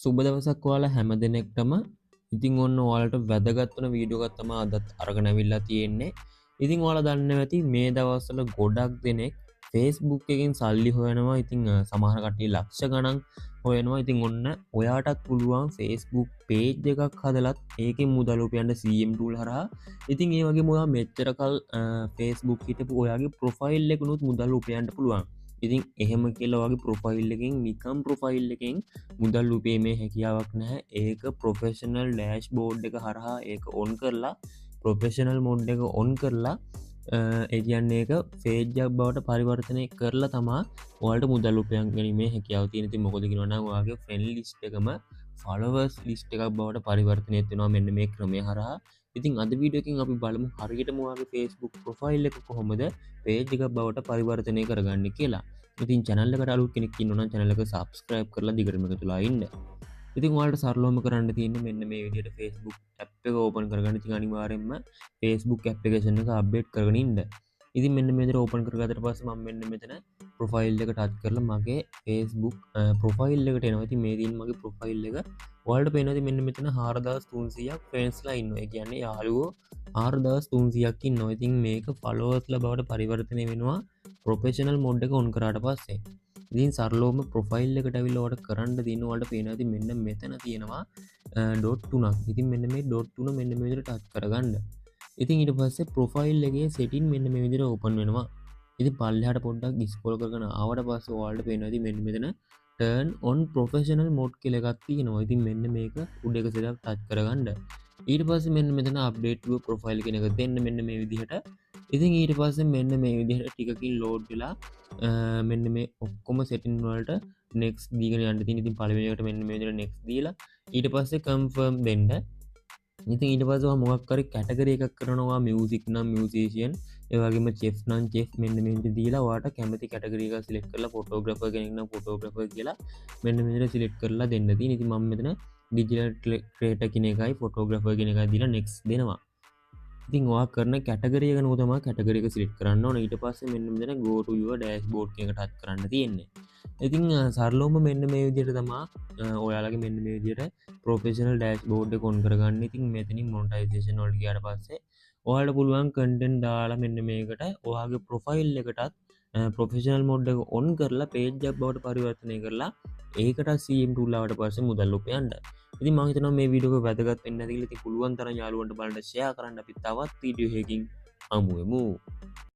සුබ දවසක් ඔයාලා හැම දෙනෙක්ටම. ඉතින් ඔන්න ඔයාලට වැදගත් වෙන වීඩියෝ එකක් තමයි අදත් අරගෙන අවිල්ලා තියෙන්නේ. ඉතින් ඔයාලා දන්නවා ඇති මේ දවස්වල ගොඩක් දෙනෙක් Facebook එකෙන් සල්ලි හොයනවා. ඉතින් සමහර කට්ටිය ලක්ෂ ගණන් හොයනවා. ඉතින් ඔන්න ඔයාටත් පුළුවන් Facebook page එකක් හදලත් ඒකෙන් මුදල් උපයන්න CM tool හරහා. ඉතින් ඒ වගේම ඔයා මෙච්චර කල් Facebook හිටපු ඔයාගේ ප්‍රොෆයිල් එකනුත් මුදල් උපයන්න පුළුවන්. ඉතින් එහෙම කියලා වගේ ප්‍රොෆයිල් එකෙන් නිකම් ප්‍රොෆයිල් එකෙන් මුදල් උපීමේ හැකියාවක් නැහැ. ඒක ප්‍රොෆෙෂනල් ඩෑෂ් බෝඩ් එක හරහා ඒක ඔන් කරලා ප්‍රොෆෙෂනල් මොඩ් එක ඔන් කරලා ඒ කියන්නේ ඒක ෆේජ්ජක් බවට පරිවර්තනය කරලා තමා ඔයාලට මුදල් උපයන් ගැනීමේ හැකියාව තියෙන. ඉතින් මොකද කියනවා නම් ඔයාගේ ෆ්‍රෙන්ඩ් ලිස්ට් එකම ෆලෝවර්ස් ලිස්ට් එකක් බවට පරිවර්තනය වෙනවා මෙන්න මේ ක්‍රමය හරහා. ඉතින් අද වීඩියෝ එකකින් අපි බලමු හරියටම ඔයාගේ Facebook ප්‍රොෆයිල් එක කොහොමද පේජ් එකක් බවට පරිවර්තනය කරගන්නේ කියලා. ඉතින් channel එකට අලුත් කෙනෙක් ඉන්නවා නම් channel එක subscribe කරලා දිගටම එකතුලා ඉන්න. ඉතින් ඔයාලට සරලවම කරන්න තියෙන්නේ මෙන්න මේ විදිහට Facebook app එක open කරගන්න. ඉතින් අනිවාර්යයෙන්ම Facebook application එක update කරගෙන ඉන්න. ඉතින් මෙන්න මේ විදිහට open කරගත්තට පස්සේ මම මෙන්න මෙතන profile එක touch කරලා මගේ Facebook profile එකට එනවා. ඉතින් මේ තියෙන මගේ profile එක ඔයාලට පේනවා මෙන්න මෙතන 4300ක් friends ලා ඉන්නවා. ඒ කියන්නේ යාළුවෝ 4300ක් ඉන්නවා. ඉතින් මේක followers ලා බවට පරිවර්තනය වෙනවා ප්‍රොෆෙෂනල් මොඩ් එක ඔන් කරාට පස්සේ. ඉතින් සරලවම ප්‍රොෆයිල් එකට ඇවිල්ලා ඔයාලට කරන්න තියෙන ඔයාලට පේනවා ඉතින් මෙන්න මෙතන තියෙනවා ඩොට් තුනක්. ඉතින් මෙන්න මේ ඩොට් තුන මෙන්න මේ විදිහට ටච් කරගන්න. ඉතින් ඊට පස්සේ ප්‍රොෆයිල් එකේ සෙටින් මෙන්න මේ විදිහට ඕපන් වෙනවා. ඉතින් පල්ලෙහාට පොඩ්ඩක් ස්ක්‍රෝල් කරගෙන ආවට පස්සේ ඔයාලට පේනවා ඉතින් මෙන්න මෙතන turn on professional mode කියලා එකක් තියෙනවා. ඉතින් මෙන්න මේක උඩ එක සෙටක් ටච් කරගන්න. ඊට පස්සේ මෙන්න මෙතන update to profile කියන එක දෙන්න මෙන්න මේ විදිහට. ඉතින් ඊට පස්සේ මෙන්න මේ විදිහට ටිකකින් load වෙලා මෙන්න මේ ඔක්කොම setting වලට next දීගෙන යන්න තියෙන. ඉතින් පළවෙනි එකට මෙන්න මේ විදිහට next දීලා ඊට පස්සේ confirm දෙන්න. ඉතින් ඊට පස්සේ ඔයා මොකක් හරි category එකක් කරනවා music නම් musician, ඒ වගේම chef නම් chef මෙන්න මේ විදිහට දීලා ඔයාට කැමති category එකක් select කරලා photographer කෙනෙක් නම් photographer කියලා මෙන්න මේ විදිහට select කරලා දෙන්න තියෙන. ඉතින් මම මෙතන digital creator කියන එකයි photographer කියන එකයි දීලා next දෙනවා. ඉතින් ඔයා කරන කැටගරිය එක නෝ තමයි කැටගරි එක සිලෙක්ට් කරන්න ඕනේ. ඊට පස්සේ මෙන්න මෙතන go to your dashboard කියන එක ටච් කරන්න තියෙන්නේ. ඉතින් සරලවම මෙන්න මේ විදිහට තමයි ඔයාලගේ මෙන්න මේ විදිහට ප්‍රොෆෙෂනල් dashboard එක on කරගන්න. ඉතින් මෙතනින් monetization වලට ගියාට පස්සේ ඔයාලට පුළුවන් content දාලා මෙන්න මේකට ඔයාගේ profile එකටත් ප්‍රොෆෙෂනල් මොඩ් එක on කරලා page එකක් බවට පරිවර්තනය කරලා ඒකට CM tool ආවට පස්සේ මුදල් උපයන්න. ඉතින් මම හිතනවා මේ වීඩියෝ එක වැදගත් වෙන්න ඇති කියලා. ඉතින් පුළුවන් තරම් යාළුවන්ට බලන්න share කරන්න. අපි තවත් වීඩියෝ එකකින් හමු වෙමු.